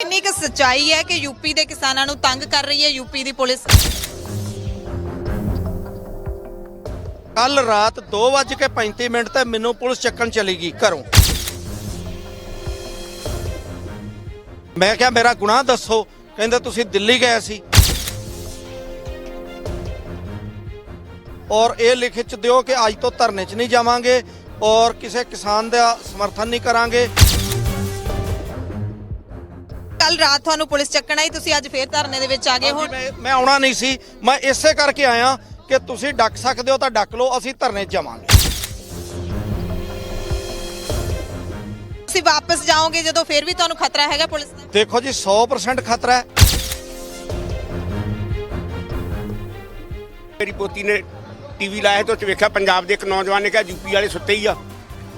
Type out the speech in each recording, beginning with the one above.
कितनी क सच्चाई है कि यूपी के किसानों को तंग कर रही है यूपी की पुलिस? कल रात 2:35 ते मैनू पुलिस चक्कन चली गई घरों। मैं क्या मेरा गुनाह दसो, कहंदे तुसी दिल्ली गए सी और ये लिख च दिओ कि अज तो धरने च नहीं जावांगे और किसी किसान का समर्थन नहीं करांगे। कल रात थानू पुलिस चक्कन आई, तुसी अज फिर धरने दे विच आ गए हो। मैं आउणा नहीं सी, मैं इसे करके आया कि तुसी डक सकदे हो तां डक लो, असीं धरने च जावांगे। तुसी वापस जाओगे जदों फिर भी तुहानू खतरा हैगा पुलिस दा? देखो जी 100% खतरा है। मेरी पोती ने टीवी लाया तो वेख्या पंजाब के एक नौजवान ने कहा यूपी वाले सुत्ते ही आ,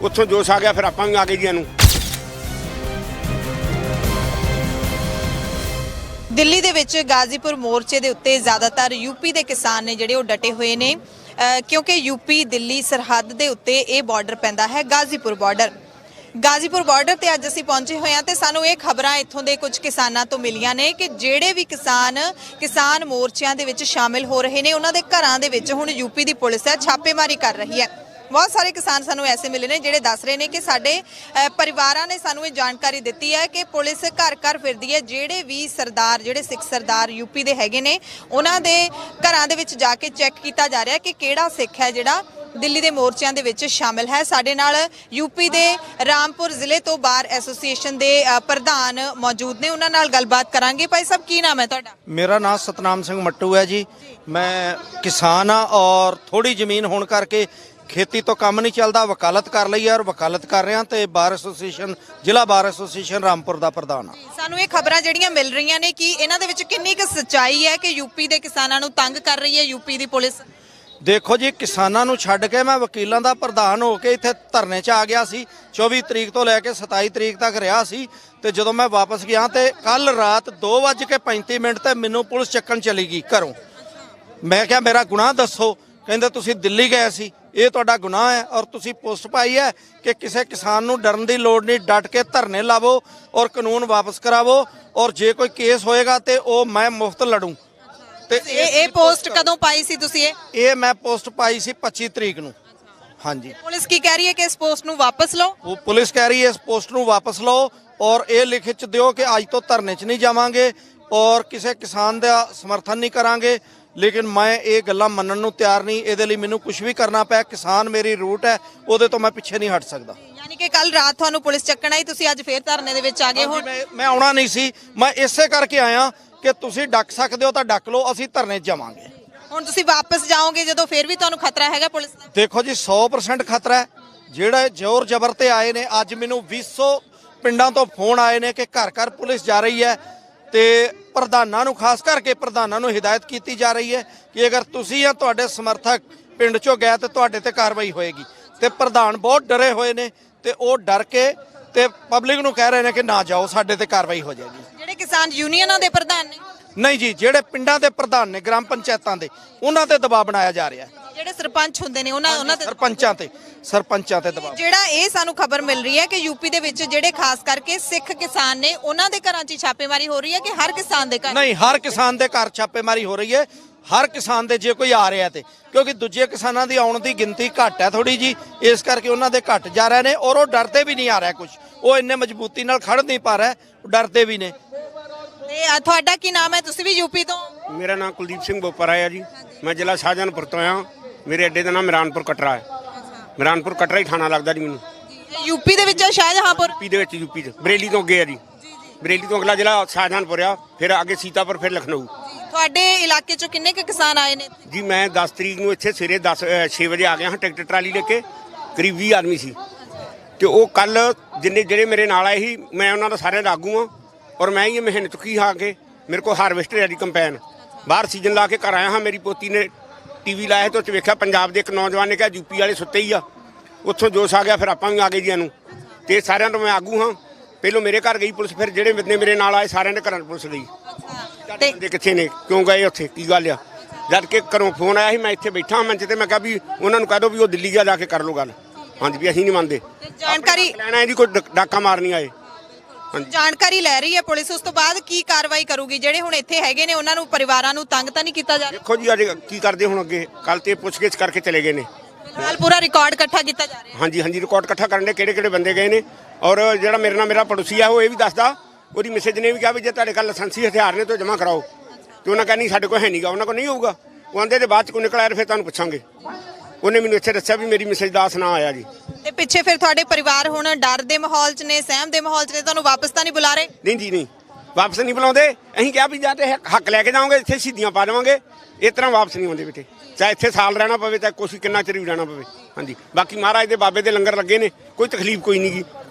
उत्थों जोश आ गया, फिर आपां भी आ गए जी। नूं दिल्ली दे विच गाजीपुर मोर्चे दे उत्ते ज़्यादातर यूपी के किसान ने जिहड़े ओह डटे हुए ने, क्योंकि यूपी दिल्ली सरहद दे उत्ते ये बॉर्डर पैंदा है गाजीपुर बॉर्डर ते अज असीं पहुंचे हुए हैं ते सानूं ये खबरां इत्थों दे कुछ किसानां तो मिलियां ने कि जिहड़े भी किसान मोर्चिਆਂ ਦੇ ਵਿੱਚ शामिल हो रहे ने उन्हां दे घरां दे विच हुण यूपी दी पुलिस है छापेमारी कर रही है। बहुत सारे किसान सानू ऐसे मिले ने जिहड़े दस रहे ने कि साडे परिवारां ने सानू ये जानकारी दित्ती है कि पुलिस घर घर फिरदी है, जिहड़े भी सरदार जिहड़े सिख सरदार यूपी दे हैगे ने उन्हां दे घरां दे विच जाके चैक कीता जा रहा है कि किहड़ा सिख है जिहड़ा दिल्ली के मोर्चों के विच शामिल है। साडे नाल यूपी के रामपुर जिले तो बार एसोसीएशन के प्रधान मौजूद ने, उन्हां नाल गलबात करांगे। भाई साहब की नाम है तुहाडा? मेरा नाम सतनाम सिंह मट्टू है जी। मैं किसान हाँ और थोड़ी जमीन होने करके खेती तो काम नहीं चलता, वकालत कर ली है और वकालत कर रहा तो बार एसोसीएशन जिला बार एसोसीएशन रामपुर का प्रधान हाँ। सानू ये खबरां जिहड़ियां मिल रही ने कि इन्हां दे विच कितनी क सच्चाई है कि यूपी के किसानों को तंग कर रही है यूपी की पुलिस? देखो जी किसानों नूं छड्ड के मैं वकीलों का प्रधान होकर इत्थे धरने च आ गया सी। 24 तरीक तो लैके 27 तरीक तक रहा सी ते जदों मैं वापस गया तो कल रात 2:35 ते मैनू पुलिस चक्कन चली गई घरों। मैं क्या मेरा गुनाह दसो, कहंदे तुसी दिल्ली गए सी, ये तुहाडा गुनाह है और तुसी पोस्ट पाई है कि किसी किसान नूं डरन दी लोड़ नहीं, डट के धरने लावो और कानून वापस करावो और जे कोई केस होएगा तो वो मैं मुफ्त लड़ूँ। ते ये पोस्ट कदों पाई सी तुसी? ये मैं पोस्ट पाई सी 25 तरीक नूं। हाँ जी। पुलिस की कह रही है कि इस पोस्ट नूं वापस लो? वो पुलिस कह रही है इस पोस्ट नूं वापस लो और ये लिख च दिओ कि अज तो धरने च नहीं जावांगे और किसी किसान का समर्थन नहीं करांगे। लेकिन मैं ये गल्लां मनण नूं तैयार नहीं, इहदे लई मैनूं कुछ भी करना पै, किसान मेरी रूट है, उहदे तो मैं पिछे नहीं हट सकदा। यानी कि कल रात तुहानूं पुलिस चक्कण आई, तुसी अज फिर धरने दे विच आ गए हो? मैं आउणा नहीं सी, मैं इसे करके आया कि तुसी डक सकदे हो तां डक लो, असीं धरने च जावांगे। हुण तुसी वापस जाओगे जदों फिर भी तुहानूं खतरा हैगा पुलिस दा? देखो जी 100% खतरा है। जिहड़े जोर जबर ते आए ने, अज मैनूं 200 पिंडां तो फोन आए ने कि घर घर पुलिस जा रही है ते प्रधानां नूं खास करके प्रधानां नूं हिदायत की जा रही है कि अगर तुसी या तुहाडे समर्थक पिंड चों गए तो तुहाडे ते कार्रवाई होएगी। ते प्रधान बहुत डरे हुए ने ते वो डर के ते पब्लिक नूं कह रहे ने कि ना जाओ, साडे ते कार्रवाई हो जाएगी। ਜਿਹੜੇ ਕਿਸਾਨ ਯੂਨੀਅਨਾਂ ਦੇ ਪ੍ਰਧਾਨ ਨੇ? नहीं जी, ਜਿਹੜੇ ਪਿੰਡਾਂ ਦੇ ਪ੍ਰਧਾਨ ਨੇ ਗ੍ਰਾਮ ਪੰਚਾਇਤਾਂ ਦੇ ਉਹਨਾਂ ਤੇ ਦਬਾਅ ਬਣਾਇਆ ਜਾ ਰਿਹਾ ਹੈ। ਜਿਹੜੇ ਸਰਪੰਚ ਹੁੰਦੇ ਨੇ ਉਹਨਾਂ ਤੇ ਸਰਪੰਚਾਂ ਤੇ ਦਬਾਅ। ਜਿਹੜਾ ਇਹ ਸਾਨੂੰ ਖਬਰ ਮਿਲ ਰਹੀ ਹੈ ਕਿ ਯੂਪੀ ਦੇ ਵਿੱਚ ਜਿਹੜੇ ਖਾਸ ਕਰਕੇ ਸਿੱਖ ਕਿਸਾਨ ਨੇ ਉਹਨਾਂ ਦੇ ਘਰਾਂ 'ਚ ਛਾਪੇਮਾਰੀ ਹੋ ਰਹੀ ਹੈ ਕਿ ਹਰ ਕਿਸਾਨ ਦੇ ਘਰ? ਨਹੀਂ, ਹਰ ਕਿਸਾਨ ਦੇ ਘਰ ਛਾਪੇਮਾਰੀ ਹੋ ਰਹੀ ਹੈ। ਹਰ ਕਿਸਾਨ ਦੇ ਜੇ ਕੋਈ ਆ ਰਿਹਾ ਤੇ, ਕਿਉਂਕਿ ਦੂਜੇ ਕਿਸਾਨਾਂ ਦੀ ਆਉਣ ਦੀ ਗਿਣਤੀ ਘੱਟ ਹੈ ਥੋੜੀ ਜੀ, ਇਸ ਕਰਕੇ ਉਹਨਾਂ ਦੇ ਘੱਟ ਜਾ ਰਹੇ ਨੇ ਔਰ ਉਹ ਡਰਦੇ ਵੀ ਨਹੀਂ ਆ ਰਿਹਾ ਕੁਝ, ਉਹ ਇੰਨੇ ਮਜ਼ਬੂਤੀ ਨਾਲ ਖੜ ਨਹੀਂ ਪਾ ਰਿਹਾ, ਡਰਦੇ ਵੀ ਨੇ। ਤੇ ਤੁਹਾਡਾ ਕੀ ਨਾਮ ਹੈ? ਤੁਸੀਂ ਵੀ ਯੂਪੀ ਤੋਂ? मेरा नाम कुलदीप सिंह बोपर है जी। मैं जिला शाहजहानपुर तो आया। मेरे अड्डे का नाम मिरानपुर कटरा है। मिरानपुर कटरा ही थाना लगता जी मैनू। यूपी ਦੇ ਵਿੱਚ ਸ਼ਾਹਜਹਾਂਪੁਰ? यूपी बरेली तो अगे है जी। बरेली तो अगला जिला शाहजहानपुर आ, फिर आगे सीतापुर, फिर लखनऊ। ਤੁਹਾਡੇ ਇਲਾਕੇ 'ਚੋਂ ਕਿੰਨੇ ਕੁ ਕਿਸਾਨ ਆਏ ਨੇ? जी मैं 10 तरीक ਨੂੰ ਇੱਥੇ ਸਵੇਰੇ 6 ਵਜੇ ਆ ਗਿਆ ਹਾਂ ਟਰੈਕਟਰ ਟਰਾਲੀ ਲੈ ਕੇ। ਕਰੀਬ 20 ਆਦਮੀ ਸੀ ਤੇ ਉਹ ਕੱਲ ਜਿੰਨੇ ਜਿਹੜੇ ਮੇਰੇ ਨਾਲ ਆਏ ਸੀ, ਮੈਂ ਉਹਨਾਂ ਦਾ ਸਾਰਿਆਂ ਦਾ ਆਗੂ ਹਾਂ ਔਰ मैं ये मेहनत चुकी हाँ कि मेरे को हारवेस्टर है जी कंपैन बाहर सीजन ला के घर आया हाँ। मेरी पोती ने टीवी लाया तो वेख्या पंजाब के एक नौजवान ने कहा यूपी वाले सुत्ते ही आ, उत्थों जोश आ गया, फिर आपां भी आ गए जी। नूं ते सारिਆਂ ਤੋਂ मैं आगू हाँ। ਪਹਿਲੋਂ ਮੇਰੇ ਘਰ ਗਈ ਪੁਲਿਸ, ਫਿਰ ਜਿਹੜੇ ਬੰਦੇ ਮੇਰੇ ਨਾਲ ਆਏ ਸਾਰਿਆਂ ਦੇ ਘਰਾਂ ਪੁਲਿਸ ਗਈ। ਬੰਦੇ ਕਿੱਥੇ ਨੇ, ਕਿਉਂ ਗਏ ਉੱਥੇ, ਕੀ ਗੱਲ ਆ? ਜਦ ਕਿ ਘਰੋਂ ਫੋਨ ਆਇਆ ਸੀ, ਮੈਂ ਇੱਥੇ ਬੈਠਾ ਮੰਚ ਤੇ, ਮੈਂ ਕਿਹਾ ਵੀ ਉਹਨਾਂ ਨੂੰ ਕਹਿ ਦਿਓ ਵੀ ਉਹ ਦਿੱਲੀ ਜਾ ਕੇ ਕਰ ਲਓ ਗੱਲ। ਹਾਂਜੀ ਵੀ ਅਸੀਂ ਨਹੀਂ ਮੰਨਦੇ, ਜਾਣਕਾਰੀ ਲੈਣਾ ਇਹਦੀ ਕੋਈ ਡਾਕਾ ਮਾਰਨੀ ਆਏ। ਹਾਂਜੀ ਜਾਣਕਾਰੀ ਲੈ ਰਹੀ ਹੈ ਪੁਲਿਸ, ਉਸ ਤੋਂ ਬਾਅਦ ਕੀ ਕਾਰਵਾਈ ਕਰੂਗੀ? ਜਿਹੜੇ ਹੁਣ ਇੱਥੇ ਹੈਗੇ ਨੇ ਉਹਨਾਂ ਨੂੰ, ਪਰਿਵਾਰਾਂ ਨੂੰ ਤੰਗ ਤਾਂ ਨਹੀਂ ਕੀਤਾ ਜਾ ਰਿਹਾ? ਦੇਖੋ ਜੀ ਅੱਜ ਕੀ ਕਰਦੇ ਹੁਣ ਅੱਗੇ, ਕੱਲ ਤੇ ਪੁੱਛਗਿੱਛ ਕਰਕੇ ਚਲੇ ਗਏ ਨੇ। ਫਿਲਹਾਲ ਪੂਰਾ ਰਿਕਾਰਡ ਇਕੱਠਾ ਕੀਤਾ ਜਾ ਰਿਹਾ ਹਾਂਜੀ ਹਾਂਜੀ ਰਿਕਾਰਡ ਇਕੱਠਾ ਕਰਨ ਦੇ ਕਿਹੜੇ ਬੰਦੇ ਗਏ ਨੇ। ਔਰ ਜਿਹੜਾ ਮੇਰੇ ਨਾਲ ਮੇਰਾ ਪੜੋਸੀ ਆ ਉਹ ਇਹ ਵੀ ਦੱਸਦਾ, ਉਹਦੀ ਮੈਸੇਜ ਨੇ ਵੀ ਕਿਹਾ ਵੀ ਜੇ ਤੁਹਾਡੇ ਕੋਲ ਲਾਇਸੈਂਸੀ ਹਥਿਆਰ ਨੇ ਤਾਂ ਜਮ੍ਹਾਂ ਕਰਾਓ, ਤੇ ਉਹਨਾਂ ਕਹਿੰਦੀ ਸਾਡੇ ਕੋਲ ਹੈ ਨਹੀਂਗਾ, ਉਹਨਾਂ ਕੋਲ ਨਹੀਂ ਹੋਊਗਾ। ਉਹ ਆਂਦੇ ਤੇ ਬਾਅਦ ਚ ਕੋਈ ਨਿਕਲ ਆਇਆ ਫਿਰ ਤੁਹਾਨੂੰ ਪੁੱਛਾਂਗੇ। ਉਹਨੇ ਮੈਨੂੰ ਇੱਥੇ ਦੱਸਿਆ ਵੀ ਮੇਰੀ ਮੈਸੇਜ ਦਾ ਸੁਣਾ ਆਇਆ ਜੀ। ਤੇ ਪਿੱਛੇ ਫਿਰ ਤੁਹਾਡੇ ਪਰਿਵਾਰ ਹੁਣ ਡਰ ਦੇ ਮਾਹੌਲ 'ਚ ਨੇ, ਸਹਿਮ ਦੇ ਮਾਹੌਲ 'ਚ ਨੇ, ਤੁਹਾਨੂੰ ਵਾਪਸ ਤਾਂ ਨਹੀਂ ਬੁਲਾ ਰਹੇ? ਨਹੀਂ ਜੀ ਨਹੀਂ, ਵਾਪਸ ਨਹੀਂ ਬੁਲਾਉਂਦੇ। ਅਸੀਂ ਕਿਹਾ ਵੀ ਜਾਂ ਤੇ ਹੱਕ ਲੈ ਕੇ ਜਾਓਗੇ, ਇੱਥੇ ਸ਼ਹੀਦੀਆਂ ਪਾ ਦੇਵਾਂਗੇ, ਇਸ ਤਰ੍ਹਾਂ ਵਾਪਸ ਨਹੀਂ ਆਉਂਦੇ ਬੇਟੇ। ਚਾਹੇ ਇੱਥੇ ਸਾਲ ਰਹਿਣਾ ਪਵੇ, ਚਾਹੇ ਕੁਛ ਕਿੰਨਾ ਚਿਰ ਵੀ ਰਹਿਣਾ ਪਵੇ। ਹਾਂਜੀ ਬਾਕੀ ਮਹਾਰਾਜ ਦੇ ਬਾਬੇ ਦੇ ਲੰਗਰ ਲੱਗੇ ਨੇ, ਕੋਈ ਤਕਲੀਫ ਕੋਈ ਨਹੀਂ ਗੀ।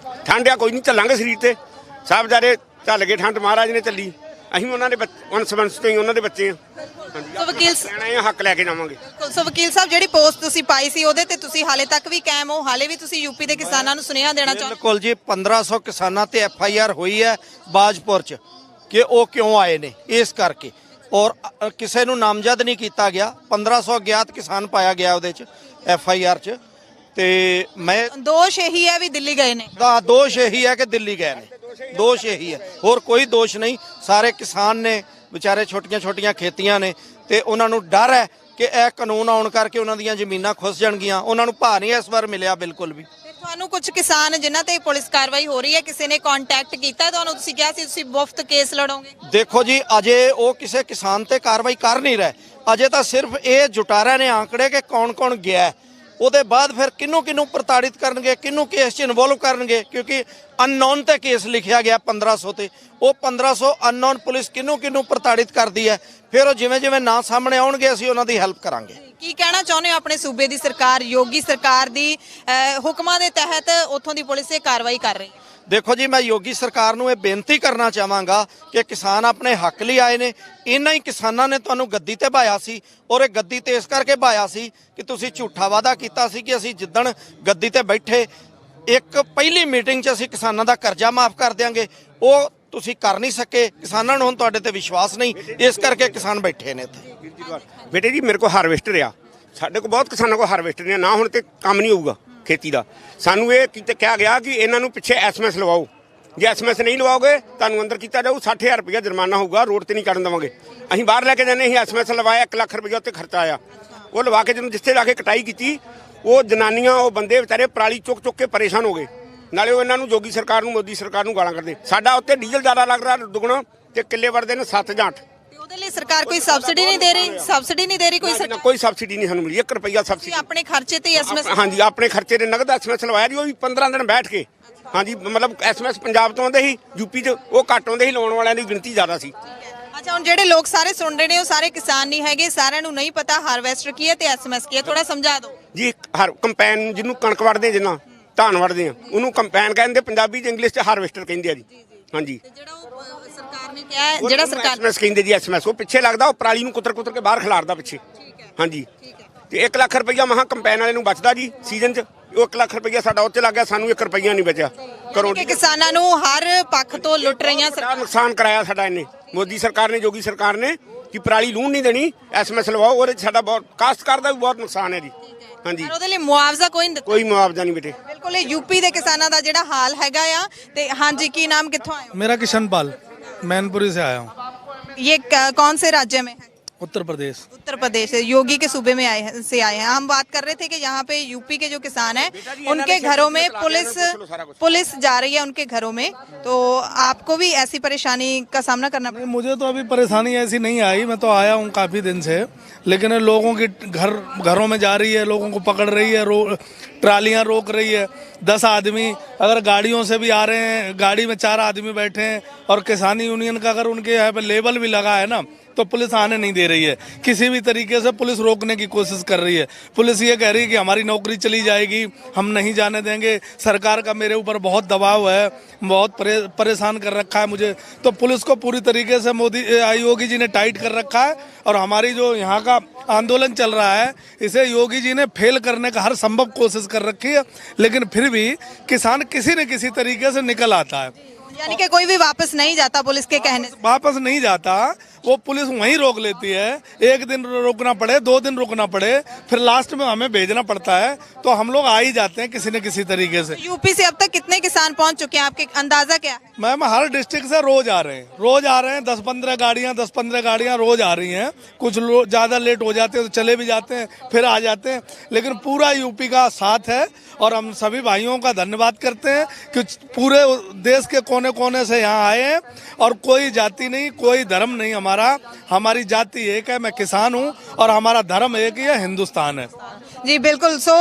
ਠੰਡ ਆ ਕੋਈ ਨਹੀਂ, ਚੱਲਾਂਗੇ ਸਰੀਰ ਤੇ, ਸਭ ਜਾਰੇ ਚੱਲ ਗਏ, ਠੰਡ ਮਹਾਰਾਜ ਨੇ ਚੱਲੀ। ਅਸੀਂ ਉਹਨਾਂ ਦੇ ਵੰਸ਼ ਤੋਂ ਹੀ ਉਹਨਾਂ ਦੇ ਬੱਚੇ ਆ। ਸੋ ਵਕੀਲ ਲੈਣਾ ਹੱਕ ਲੈ ਕੇ ਜਾਵਾਂਗੇ। ਸੋ ਵਕੀਲ ਸਾਹਿਬ, ਜਿਹੜੀ ਪੋਸਟ ਤੁਸੀਂ ਪਾਈ ਸੀ ਉਹਦੇ ਤੇ ਤੁਸੀਂ ਹਾਲੇ ਤੱਕ ਵੀ ਕਾਇਮ ਹੋ? ਹਾਲੇ ਵੀ ਤੁਸੀਂ ਯੂਪੀ ਦੇ ਕਿਸਾਨਾਂ ਨੂੰ ਸੁਨੇਹਾ ਦੇਣਾ ਚਾਹੁੰਦੇ? ਬਿਲਕੁਲ ਜੀ, 1500 ਕਿਸਾਨਾਂ ਤੇ FIR ਹੋਈ ਹੈ ਬਾਜਪੁਰ ਚ ਕਿ ਉਹ ਕਿਉਂ ਆਏ ਨੇ, ਇਸ ਕਰਕੇ। ਔਰ ਕਿਸੇ ਨੂੰ ਨਾਮਜ਼ਦ ਨਹੀਂ ਕੀਤਾ ਗਿਆ, 1500 ਅਗਿਆਤ ਕਿਸਾਨ ਪਾਇਆ ਗਿਆ ਉਹਦੇ ਚ FIR ਚ। ਤੇ ਮੈਂ ਦੋਸ਼ ਇਹੀ ਹੈ ਵੀ ਦਿੱਲੀ ਗਏ ਨੇ? ਦਾ ਦੋਸ਼ ਇਹੀ ਹੈ ਕਿ ਦਿੱਲੀ ਗਏ ਨੇ, ਦੋਸ਼ ਇਹੀ ਹੈ, ਹੋਰ ਕੋਈ ਦੋਸ਼ ਨਹੀਂ। ਸਾਰੇ ਕਿਸਾਨ ਨੇ ਵਿਚਾਰੇ, ਛੋਟੀਆਂ ਖੇਤੀਆਂ ਨੇ, ਤੇ ਉਹਨਾਂ ਨੂੰ ਡਰ ਹੈ ਕਿ ਇਹ ਕਾਨੂੰਨ ਆਉਣ ਕਰਕੇ ਉਹਨਾਂ ਦੀਆਂ ਜ਼ਮੀਨਾਂ ਖੁੱਸ ਜਾਣਗੀਆਂ। ਉਹਨਾਂ ਨੂੰ ਭਾਅ ਨਹੀਂ ਇਸ ਵਾਰ ਮਿਲਿਆ ਬਿਲਕੁਲ ਵੀ। ਤੁਹਾਨੂੰ ਕੁਝ ਕਿਸਾਨ ਜਿਨ੍ਹਾਂ ਤੇ ਪੁਲਿਸ ਕਾਰਵਾਈ ਹੋ ਰਹੀ ਹੈ, ਕਿਸੇ ਨੇ ਕੰਟੈਕਟ ਕੀਤਾ ਤੁਹਾਨੂੰ? ਤੁਸੀਂ ਕਿਹਾ ਸੀ ਤੁਸੀਂ ਮੁਫਤ ਕੇਸ ਲੜੋਗੇ। ਦੇਖੋ ਜੀ, ਅਜੇ ਉਹ ਕਿਸੇ ਕਿਸਾਨ ਤੇ ਕਾਰਵਾਈ ਕਰ ਨਹੀਂ ਰਹੇ। ਅਜੇ ਤਾਂ ਸਿਰਫ ਇਹ ਜੁਟਾਰਿਆਂ ਨੇ ਆંકੜੇ ਕਿ ਕੌਣ ਗਿਆ ਹੈ। ਉਹਦੇ ਬਾਅਦ ਫਿਰ ਕਿਹਨੂੰ ਪ੍ਰਤਾੜਿਤ ਕਰਨਗੇ, ਕਿਹਨੂੰ ਕੇਸ 'ਚ ਇਨਵੋਲਵ ਕਰਨਗੇ, ਕਿਉਂਕਿ ਅਨਨੋਨ ਤੇ ਕੇਸ ਲਿਖਿਆ ਗਿਆ 1500 ਤੇ। ਉਹ 1500 ਅਨਨੋਨ ਪੁਲਿਸ ਕਿਹਨੂੰ ਪ੍ਰਤਾੜਿਤ ਕਰਦੀ ਹੈ। ਫਿਰ ਉਹ ਜਿਵੇਂ ਨਾਂ ਸਾਹਮਣੇ ਆਉਣਗੇ ਅਸੀਂ ਉਹਨਾਂ ਦੀ ਹੈਲਪ ਕਰਾਂਗੇ। ਕੀ ਕਹਿਣਾ ਚਾਹੁੰਦੇ ਹੋ ਆਪਣੇ ਸੂਬੇ ਦੀ ਸਰਕਾਰ, ਯੋਗੀ ਸਰਕਾਰ ਦੀ ਹੁਕਮਾਂ ਦੇ ਤਹਿਤ ਉੱਥੋਂ ਦੀ ਪੁਲਿਸ ਇਹ ਕਾਰਵਾਈ ਕਰ ਰਹੀ ਹੈ? ਦੇਖੋ ਜੀ, ਮੈਂ ਯੋਗੀ ਸਰਕਾਰ ਨੂੰ ਇਹ ਬੇਨਤੀ ਕਰਨਾ ਚਾਹਾਂਗਾ ਕਿ ਕਿਸਾਨ ਆਪਣੇ ਹੱਕ ਲਈ ਆਏ ਨੇ। ਇਹਨਾਂ ਹੀ ਕਿਸਾਨਾਂ ਨੇ ਤੁਹਾਨੂੰ ਗੱਦੀ ਤੇ ਭਾਇਆ ਸੀ, ਔਰ ਇਹ ਗੱਦੀ ਤੇ ਇਸ ਕਰਕੇ ਭਾਇਆ ਸੀ ਕਿ ਤੁਸੀਂ ਝੂਠਾ ਵਾਅਦਾ ਕੀਤਾ ਸੀ ਕਿ ਅਸੀਂ ਜਿੱਦਣ ਗੱਦੀ ਤੇ ਬੈਠੇ ਇੱਕ ਪਹਿਲੀ ਮੀਟਿੰਗ 'ਚ ਅਸੀਂ ਕਿਸਾਨਾਂ ਦਾ ਕਰਜ਼ਾ ਮਾਫ ਕਰ ਦਿਆਂਗੇ। ਉਹ ਤੁਸੀਂ ਕਰ ਨਹੀਂ ਸਕੇ। ਕਿਸਾਨਾਂ ਨੂੰ ਹੁਣ ਤੁਹਾਡੇ ਤੇ ਵਿਸ਼ਵਾਸ ਨਹੀਂ, ਇਸ ਕਰਕੇ ਕਿਸਾਨ ਬੈਠੇ ਨੇ ਇੱਥੇ। ਬੇਟੇ ਜੀ ਮੇਰੇ ਕੋਲ ਹਾਰਵੈਸਟਰ ਆ, ਸਾਡੇ ਕੋਲ ਬਹੁਤ ਕਿਸਾਨਾਂ ਕੋਲ ਹਾਰਵੈਸਟਰ ਨੇ, ਨਾ ਹੁਣ ਤੇ ਕੰਮ ਨਹੀਂ ਹੋਊਗਾ ਖੇਤੀ ਦਾ। ਸਾਨੂੰ ਇਹ ਕਿਹਾ ਗਿਆ ਕਿ ਇਹਨਾਂ ਨੂੰ ਪਿੱਛੇ SMS ਲਵਾਓ, ਜੇ SMS ਨਹੀਂ ਲਵਾਓਗੇ ਤੁਹਾਨੂੰ ਅੰਦਰ ਕੀਤਾ ਜਾਊ, 60,000 ਰੁਪਇਆ ਜੁਰਮਾਨਾ ਹੋਊਗਾ, ਰੋਡ ਤੇ ਨਹੀਂ ਚੜਨ ਦੇਵਾਂਗੇ। ਅਸੀਂ ਬਾਹਰ ਲੈ ਕੇ ਜਾਂਦੇ, ਅਸੀਂ SMS ਲਵਾਇਆ, 1 ਲੱਖ ਰੁਪਇਆ ਉੱਤੇ ਖਰਚਾ ਆਇਆ। ਉਹ ਲਵਾ ਕੇ ਜਦੋਂ ਜਿੱਥੇ ਲਾ ਕੇ ਕਟਾਈ ਕੀਤੀ, ਉਹ ਜਨਾਨੀਆਂ, ਉਹ ਬੰਦੇ ਵਿਚਾਰੇ ਪਰਾਲੀ ਚੁੱਕ ਕੇ ਪਰੇਸ਼ਾਨ ਹੋ ਗਏ। ਨਾਲੇ ਉਹ ਇਹਨਾਂ ਨੂੰ ਯੋਗੀ ਸਰਕਾਰ ਨੂੰ, ਮੋਦੀ ਸਰਕਾਰ ਨੂੰ ਗਾਲਾਂ ਕੱਢਦੇ। ਸਾਡਾ ਉੱਤੇ ਡੀਜ਼ਲ ਜ਼ਿਆਦਾ ਲੱਗ ਰਿਹਾ ਦੁੱਗਣਾ, ਤੇ ਕਿੱਲੇ ਵੜਦੇ ਨੇ 7 ਜਾਂ 8। ਉਹਦੇ ਲਈ ਸਰਕਾਰ ਕੋਈ ਸਬਸਿਡੀ ਨਹੀਂ ਦੇ ਰਹੀ? ਸਬਸਿਡੀ ਨਹੀਂ ਦੇ ਰਹੀ ਕੋਈ ਸਰਕਾਰ? ਕੋਈ ਸਬਸਿਡੀ ਨਹੀਂ ਸਾਨੂੰ ਮਿਲੀ, 1 ਰੁਪਇਆ ਸਬਸਿਡੀ। ਆਪਣੇ ਖਰਚੇ ਤੇ SMS? ਹਾਂਜੀ ਆਪਣੇ ਖਰਚੇ ਦੇ ਨਗਦ SMS ਲਵਾਇਆ ਜੀ, ਉਹ ਵੀ 15 ਦਿਨ ਬੈਠ ਕੇ। ਹਾਂਜੀ ਮਤਲਬ SMS ਪੰਜਾਬ ਤੋਂ ਆਉਂਦੇ ਸੀ, ਯੂਪੀ 'ਚ ਉਹ ਘੱਟ ਆਉਂਦੇ ਸੀ, ਲਾਉਣ ਵਾਲਿਆਂ ਦੀ ਗਿਣਤੀ ਜ਼ਿਆਦਾ ਸੀ। ਅੱਛਾ, ਹੁਣ ਜਿਹੜੇ ਲੋਕ ਸਾਰੇ ਸੁਣ ਰਹੇ ਨੇ ਉਹ ਸਾਰੇ ਕਿਸਾਨ ਨਹੀਂ ਹੈਗੇ, ਸਾਰਿਆਂ ਨੂੰ ਨਹੀਂ ਪਤਾ ਹਾਰਵੈਸਟਰ ਕੀ ਹੈ ਤੇ SMS ਕੀ ਹੈ, ਥੋੜਾ ਸਮਝਾ ਦਿਓ ਜੀ। ਕੰਪੈਨ ਜਿਹਨੂੰ ਕਣਕ ਵੜਦੇ, ਜਿੰਨਾ ਧਾਨ ਵੜਦੇ ਆ, ਉਹਨੂੰ ਕੰਪੈਨ ਕਹਿੰਦੇ, ਪੰਜਾਬੀ ਚ ਇੰਗਲਿਸ਼ ਚ ਹਾਰਵੈਸਟਰ ਕਹਿੰਦੇ ਆ ਜੀ। ਹਾਂਜੀ ਜਿਹੜਾ ਉਹ ਸਰਕਾਰ ਨੇ ਕਿਹਾ ਹੈ, ਜਿਹੜਾ ਸਰਕਾਰ SMS ਕਹਿੰਦੇ ਜੀ, SMS ਉਹ ਪਿੱਛੇ ਲੱਗਦਾ, ਉਹ ਪਰਾਲੀ ਨੂੰ ਕੁੱਤਰ ਕੇ ਬਾਹਰ ਖਿਲਾਰਦਾ ਪਿੱਛੇ। ਹਾਂਜੀ ਤੇ 1 ਲੱਖ ਰੁਪਈਆ ਮਹਾ ਕੰਪੈਨ ਵਾਲੇ ਨੂੰ ਬਚਦਾ ਜੀ ਸੀਜ਼ਨ 'ਚ। ਉਹ 1 ਲੱਖ ਰੁਪਈਆ ਸਾਡਾ ਉੱਤੇ ਲੱਗ ਗਿਆ, ਸਾਨੂੰ 1 ਰੁਪਈਆ ਨਹੀਂ ਬਚਿਆ। ਕਿ ਕਿਸਾਨਾਂ ਨੂੰ ਹਰ ਪੱਖ ਤੋਂ ਲੁੱਟ ਰਹੀਆਂ ਸਰਕਾਰ। ਨੁਕਸਾਨ ਕਰਾਇਆ ਸਾਡਾ ਇਹਨੇ, ਮੋਦੀ ਸਰਕਾਰ ਨੇ, ਯੋਗੀ ਸਰਕਾਰ ਨੇ, ਕਿ ਪਰਾਲੀ ਲੂਣ ਨਹੀਂ ਦੇਣੀ, SMS ਲਵਾਓ। ਉਹਦੇ 'ਚ ਸਾਡਾ ਬਹੁਤ ਕਾਸ਼ਤਕਾਰ ਦਾ ਵੀ ਬਹੁਤ ਨੁਕਸਾਨ ਹੈ ਜੀ। ਹਾਂਜੀ ਉਹਦੇ ਲਈ ਮੁਆਵਜ਼ਾ ਕੋਈ ਨਹੀਂ ਦਿੱਤਾ? ਕੋਈ ਮੁਆਵਜ਼ਾ ਨਹੀਂ ਬੇਟੇ। ਬਿਲਕੁਲ, ਇਹ ਯੂਪੀ ਦੇ ਕਿਸਾਨਾਂ ਦਾ ਜਿਹੜਾ ਹਾਲ ਹੈਗਾ ਆ। ਤੇ ਹਾਂਜੀ, ਕੀ ਨਾਮ, ਕਿੱਥੋਂ ਆਏ ਹੋ? मेरा किशनपाल, मैनपुरी से आया हूँ, ये कौन से राज्य में है? उत्तर प्रदेश। उत्तर प्रदेश से, योगी के सूबे में आए हैं। हम बात कर रहे थे कि यहाँ पे यूपी के जो किसान हैं उनके घरों में पुलिस जा रही है उनके घरों में, तो आपको भी ऐसी परेशानी का सामना करना पड़ा? मुझे तो अभी परेशानी ऐसी नहीं आई, मैं तो आया हूँ काफ़ी दिन से, लेकिन लोगों की घरों में जा रही है, लोगों को पकड़ रही है, ट्रालियाँ रोक रही है। 10 आदमी अगर गाड़ियों से भी आ रहे हैं, गाड़ी में 4 आदमी बैठे हैं, और किसानी यूनियन का अगर उनके यहाँ पे लेबल भी लगा है ना, तो पुलिस आने नहीं दे रही है। किसी भी तरीके से पुलिस रोकने की कोशिश कर रही है। पुलिस ये कह रही है कि हमारी नौकरी चली जाएगी, हम नहीं जाने देंगे, सरकार का मेरे ऊपर बहुत दबाव है, बहुत परेशान कर रखा है मुझे। तो पुलिस को पूरी तरीके से योगी जी ने टाइट कर रखा है, और हमारी जो यहाँ का आंदोलन चल रहा है, इसे योगी जी ने फेल करने का हर संभव कोशिश कर रखी है, लेकिन फिर भी किसान किसी न किसी तरीके से निकल आता है। यानी कि कोई भी वापस नहीं जाता पुलिस के कहने से? वापस नहीं जाता, वो पुलिस वहीं रोक लेती है, एक दिन रुकना पड़े, 2 दिन रुकना पड़े, फिर लास्ट में हमें भेजना पड़ता है, तो हम लोग आ ही जाते हैं किसी न किसी तरीके से। यूपी से अब तक कितने किसान पहुंच चुके हैं, आपके अंदाजा क्या है? मैम हर डिस्ट्रिक्ट से रोज आ रहे हैं, 10-15 गाड़ियां रोज आ रही हैं। कुछ लोग ज़्यादा लेट हो जाते हैं तो चले भी जाते हैं, फिर आ जाते हैं, लेकिन पूरा यूपी का साथ है और हम सभी भाइयों का धन्यवाद करते हैं कि पूरे देश के कोने कोने से यहाँ आए हैं और कोई जाति नहीं, कोई धर्म नहीं, हमारी जाति एक है, मैं किसान हूँ और हमारा धर्म एक ही है, हिंदुस्तान है। जी बिल्कुल। सो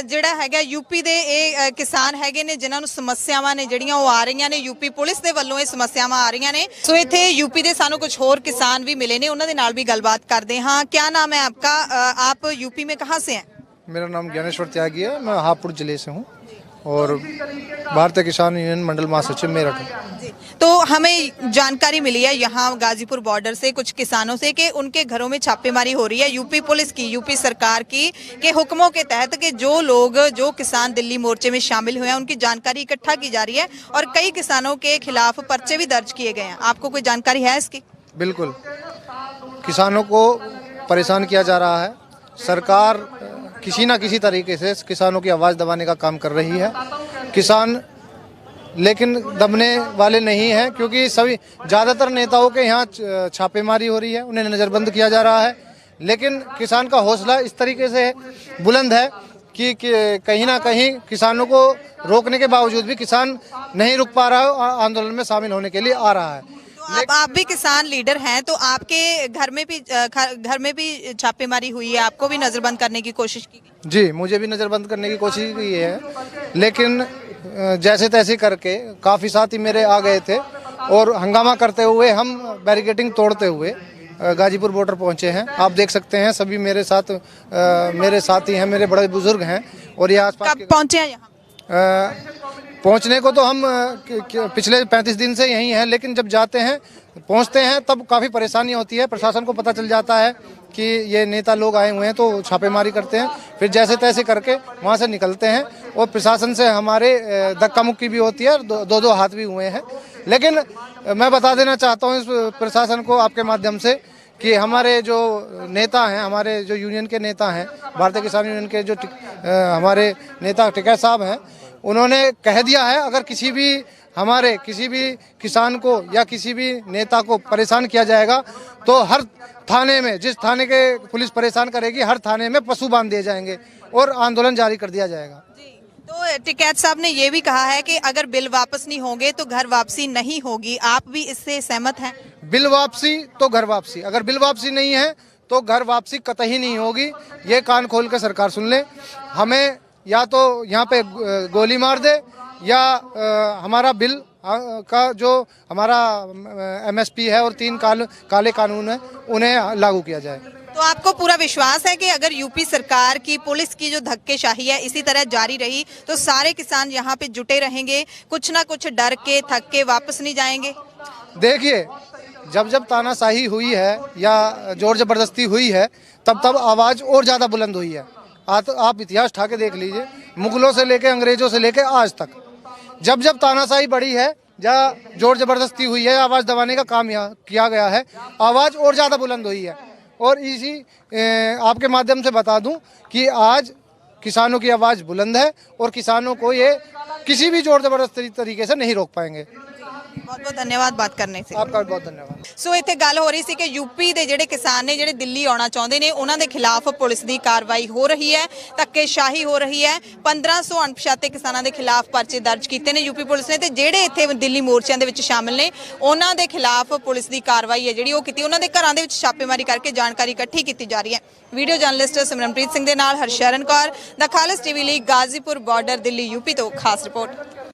ਜਿਹੜਾ ਹੈਗਾ यूपी ਦੇ ਇਹ ਕਿਸਾਨ ਹੈਗੇ ਨੇ ਜਿਨ੍ਹਾਂ ਨੂੰ ਸਮੱਸਿਆਵਾਂ ਨੇ ਜਿਹੜੀਆਂ ਉਹ ਆ ਰਹੀਆਂ ਨੇ, यूपी ਪੁਲਿਸ ਦੇ ਵੱਲੋਂ ਇਹ ਸਮੱਸਿਆਵਾਂ ਆ ਰਹੀਆਂ ਨੇ। ਸੋ ਇੱਥੇ यूपी ਦੇ ਸਾਨੂੰ ਕੁਝ ਹੋਰ किसान भी मिले ने, ਉਹਨਾਂ ਦੇ ਨਾਲ ਵੀ ਗੱਲਬਾत ਕਰਦੇ ਹਾਂ। क्या नाम है आपका? आप यूपी में कहाँ से हैं? मेरा नाम ज्ञानेश्वर त्यागी है, मैं हापुड़ जिले से हूँ और भारतीय किसान यूनियन मंडल महासचिव मेरठ हूँ। जी, तो हमें जानकारी मिली है यहाँ गाजीपुर बॉर्डर से कुछ किसानों से कि उनके घरों में छापेमारी हो रही है यूपी पुलिस की, यूपी सरकार की के हुक्मों के तहत, कि जो किसान दिल्ली मोर्चे में शामिल हुए हैं उनकी जानकारी इकट्ठा की जा रही है और कई किसानों के खिलाफ पर्चे भी दर्ज किए गए हैं। आपको कोई जानकारी है इसकी? बिल्कुल, किसानों को परेशान किया जा रहा है। सरकार किसी ना किसी तरीके से किसानों की आवाज़ दबाने का काम कर रही है। किसान लेकिन दबने वाले नहीं हैं, क्योंकि सभी ज़्यादातर नेताओं के यहाँ छापेमारी हो रही है, उन्हें नज़रबंद किया जा रहा है। लेकिन किसान का हौसला इस तरीके से बुलंद है कि कहीं ना कहीं किसानों को रोकने के बावजूद भी किसान नहीं रुक पा रहा है और आंदोलन में शामिल होने के लिए आ रहा है। तो आप भी किसान लीडर हैं, तो आपके घर में भी छापेमारी हुई है, आपको भी नजरबंद करने की कोशिश की गई? जी, मुझे भी नज़रबंद करने की कोशिश की है, लेकिन जैसे तैसे करके काफ़ी साथी मेरे आ गए थे और हंगामा करते हुए हम बैरिकेडिंग तोड़ते हुए गाजीपुर बॉर्डर पहुंचे हैं। आप देख सकते हैं सभी मेरे साथी हैं, मेरे बड़े बुजुर्ग हैं और ये आसपास। कब पहुंचे हैं यहाँ? पहुंचने को तो हम पिछले 35 दिन से यहीं हैं, लेकिन जब जाते हैं पहुंचते हैं तब काफ़ी परेशानी होती है। प्रशासन को पता चल जाता है कि ये नेता लोग आए हुए हैं तो छापेमारी करते हैं, फिर जैसे तैसे करके वहां से निकलते हैं और प्रशासन से हमारे धक्का मुक्की भी होती है और दो हाथ भी हुए हैं। लेकिन मैं बता देना चाहता हूँ इस प्रशासन को आपके माध्यम से कि हमारे जो नेता हैं, हमारे जो यूनियन के नेता हैं, भारतीय किसान यूनियन के जो हमारे नेता टिकैत साहब हैं, उन्होंने कह दिया है अगर किसी भी किसान को या किसी भी नेता को परेशान किया जाएगा तो हर थाने में, जिस थाने के पुलिस परेशान करेगी, हर थाने में पशु बांध दिए जाएंगे और आंदोलन जारी कर दिया जाएगा। तो टिकैत साहब ने ये भी कहा है कि अगर बिल वापस नहीं होंगे तो घर वापसी नहीं होगी। आप भी इससे सहमत हैं? बिल वापसी तो घर वापसी, अगर बिल वापसी नहीं है तो घर वापसी कतई नहीं होगी। ये कान खोल कर सरकार सुन ले, हमें या तो यहाँ पे गोली मार दे या हमारा बिल का जो हमारा MSP है और 3 काले कानून है उन्हें लागू किया जाए। तो आपको पूरा विश्वास है कि अगर यूपी सरकार की, पुलिस की जो धक्केशाही है इसी तरह जारी रही तो सारे किसान यहाँ पे जुटे रहेंगे, कुछ ना कुछ डर के थक के वापस नहीं जाएंगे? देखिए, जब तानाशाही हुई है या जोर जबरदस्ती हुई है तब आवाज़ और ज़्यादा बुलंद हुई है। आप इतिहास उठा के देख लीजिए, मुगलों से लेके अंग्रेजों से लेके आज तक जब तानाशाही बढ़ी है या जोर जबरदस्ती हुई है, आवाज़ दबाने का काम यहाँ किया गया है, आवाज़ और ज़्यादा बुलंद हुई है। और इसी आपके माध्यम से बता दूं कि आज किसानों की आवाज़ बुलंद है और किसानों को ये किसी भी जोर जबरदस्ती तरीके से नहीं रोक पाएंगे। बहुत बहुत धन्यवाद बात करने से। आपका भी बहुत धन्यवाद। ਸੋ ਇੱਥੇ ਗੱਲ ਹੋ ਰਹੀ ਸੀ ਕਿ यूपी ਦੇ ਜਿਹੜੇ ਕਿਸਾਨ ਨੇ ਜਿਹੜੇ ਦਿੱਲੀ ਆਉਣਾ ਚਾਹੁੰਦੇ ਨੇ ਉਹਨਾਂ ਦੇ ਖਿਲਾਫ ਪੁਲਿਸ ਦੀ ਕਾਰਵਾਈ ਹੋ ਰਹੀ ਹੈ, ਧੱਕੇਸ਼ਾਹੀ ਹੋ ਰਹੀ ਹੈ। 1500 ਅਣਪਛਾਤੇ ਕਿਸਾਨਾਂ ਦੇ ਖਿਲਾਫ ਪਰਚੇ ਦਰਜ ਕੀਤੇ ਨੇ यूपी ਪੁਲਿਸ ਨੇ, ਤੇ ਜਿਹੜੇ ਇੱਥੇ ਦਿੱਲੀ ਮੋਰਚਿਆਂ ਦੇ ਵਿੱਚ ਸ਼ਾਮਿਲ ਨੇ ਉਹਨਾਂ ਦੇ ਖਿਲਾਫ ਪੁਲਿਸ ਦੀ ਕਾਰਵਾਈ ਹੈ ਜਿਹੜੀ ਉਹ ਕੀਤੀ। ਉਹਨਾਂ ਦੇ ਘਰਾਂ ਦੇ ਵਿੱਚ ਛਾਪੇਮਾਰੀ ਕਰਕੇ ਜਾਣਕਾਰੀ ਇਕੱਠੀ ਕੀਤੀ ਜਾ ਰਹੀ ਹੈ। ਵੀਡੀਓ ਜਰਨਲਿਸਟ ਸਿਮਰਨਪ੍ਰੀਤ ਸਿੰਘ ਦੇ ਨਾਲ ਹਰਸ਼ਰਨ ਕੌਰ, ਦਾ ਖਾਲਸ ਟੀਵੀ ਲਈ ਗਾਜ਼ੀਪੁਰ ਬਾਰਡਰ ਦਿੱਲੀ यूपी ਤੋਂ ਖਾਸ ਰਿਪੋਰਟ।